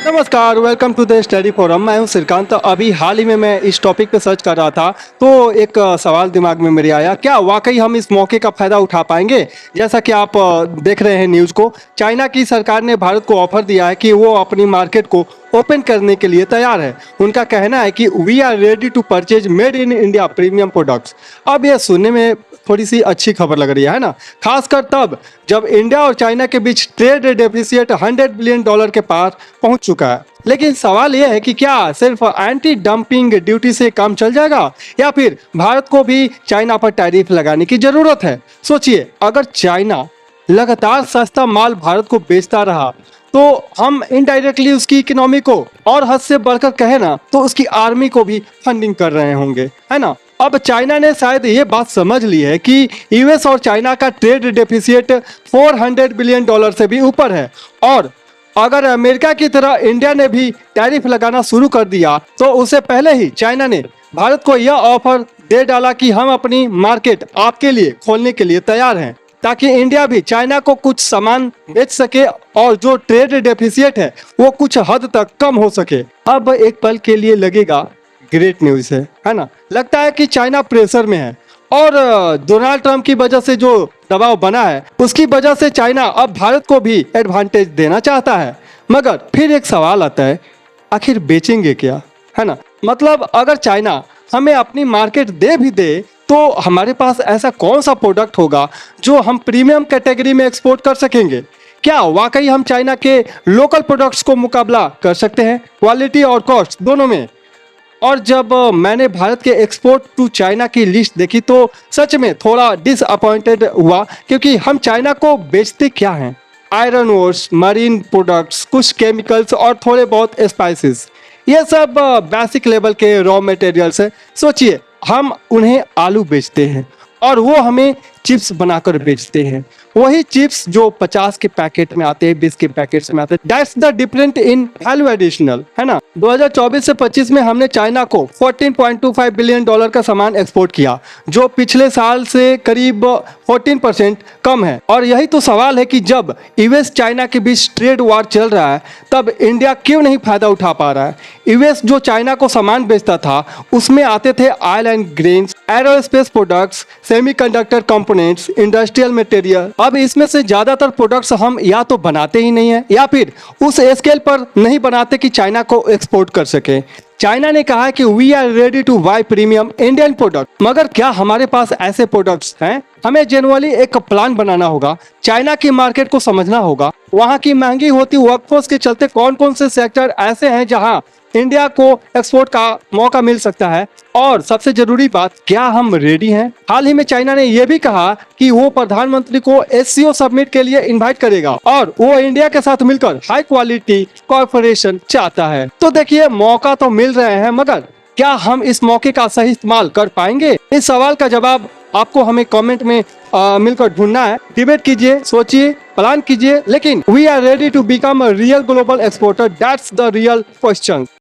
नमस्कार, welcome to the study forum. मैं हूं श्रीकांत। तो अभी हाल ही में मैं इस टॉपिक पे सर्च कर रहा था तो एक सवाल दिमाग में मेरे आया, क्या वाकई हम इस मौके का फ़ायदा उठा पाएंगे? जैसा कि आप देख रहे हैं न्यूज़ को, चाइना की सरकार ने भारत को ऑफर दिया है कि वो अपनी मार्केट को ओपन करने के लिए तैयार है। उनका कहना है कि we are ready to purchase made in India premium products. अब यह सुनने में थोड़ी सी अच्छी खबर लग रही है ना, खासकर तब जब इंडिया और चाइना के बीच ट्रेड डेफिसिट $100 बिलियन के पार पहुंच चुका है। लेकिन सवाल यह है कि क्या सिर्फ एंटी डंपिंग ड्यूटी से काम चल जाएगा या फिर भारत को भी चाइना पर टैरिफ लगाने की जरूरत है? सोचिए, अगर चाइना लगातार सस्ता माल भारत को बेचता रहा तो हम इनडायरेक्टली उसकी इकोनॉमी को, और हद से बढ़कर कहे ना तो उसकी आर्मी को भी फंडिंग कर रहे होंगे, है ना। अब चाइना ने शायद ये बात समझ ली है कि यूएस और चाइना का ट्रेड डेफिसिट $400 बिलियन से भी ऊपर है, और अगर अमेरिका की तरह इंडिया ने भी टैरिफ लगाना शुरू कर दिया तो उससे पहले ही चाइना ने भारत को यह ऑफर दे डाला कि हम अपनी मार्केट आपके लिए खोलने के लिए तैयार हैं, ताकि इंडिया भी चाइना को कुछ सामान बेच सके और जो ट्रेड डेफिसिट है वो कुछ हद तक कम हो सके। अब एक पल के लिए लगेगा ग्रेट न्यूज़ है ना। लगता है कि चाइना प्रेशर में है और डोनाल्ड ट्रंप की वजह से जो दबाव बना है उसकी वजह से चाइना अब भारत को भी एडवांटेज देना चाहता है। मगर फिर एक सवाल आता है, आखिर बेचेंगे क्या, है ना। मतलब अगर चाइना हमें अपनी मार्केट दे भी दे तो हमारे पास ऐसा कौन सा प्रोडक्ट होगा जो हम प्रीमियम कैटेगरी में एक्सपोर्ट कर सकेंगे? क्या वाकई हम चाइना के लोकल प्रोडक्ट्स को मुकाबला कर सकते हैं क्वालिटी और कॉस्ट दोनों में? और जब मैंने भारत के एक्सपोर्ट टू चाइना की लिस्ट देखी तो सच में थोड़ा डिसअपॉइंटेड हुआ, क्योंकि हम चाइना को बेचते क्या हैं? आयरन ओर्स, मरीन प्रोडक्ट्स, कुछ केमिकल्स और थोड़े बहुत स्पाइसेस। ये सब बेसिक लेवल के रॉ मटेरियल्स है। सोचिए, हम उन्हें आलू बेचते हैं और वो हमें चिप्स बनाकर बेचते हैं। वही चिप्स जो 50 के पैकेट में आते हैं, 20 के पैकेट्स में आते हैं। That's the different in value additional, है ना। 2024 से 25 में हमने चाइना को $14.25 बिलियन का सामान एक्सपोर्ट किया, जो पिछले साल से करीब 14% कम है। और यही तो सवाल है कि जब यूएस चाइना के बीच ट्रेड वॉर चल रहा है तब इंडिया क्यों नहीं फायदा उठा पा रहा है? यूएस जो चाइना को सामान बेचता था उसमें आते थे oil and grains, aerospace products, semiconductor components, industrial material. अब इसमें से ज्यादातर प्रोडक्ट्स हम या तो बनाते ही नहीं है या फिर उस स्केल पर नहीं बनाते कि चाइना को एक्सपोर्ट कर सके। चाइना ने कहा है कि we are ready to buy premium Indian product, मगर क्या हमारे पास ऐसे प्रोडक्ट्स हैं? हमें जेन्युइनली एक प्लान बनाना होगा, चाइना की मार्केट को समझना होगा, वहां की महंगी होती वर्कफोर्स के चलते कौन कौन से सेक्टर ऐसे हैं जहां इंडिया को एक्सपोर्ट का मौका मिल सकता है, और सबसे जरूरी बात, क्या हम रेडी हैं? हाल ही में चाइना ने यह भी कहा कि वो प्रधानमंत्री को एससीओ सबमिट के लिए इनवाइट करेगा और वो इंडिया के साथ मिलकर हाई क्वालिटी कॉर्पोरेशन चाहता है। तो देखिए, मौका तो मिल रहे हैं, मगर क्या हम इस मौके का सही इस्तेमाल कर पाएंगे? इस सवाल का जवाब आपको हमें कमेंट में मिलकर ढूंढना है। डिबेट कीजिए, सोचिए, प्लान कीजिए, लेकिन we are ready to become a real global exporter. That's the real question.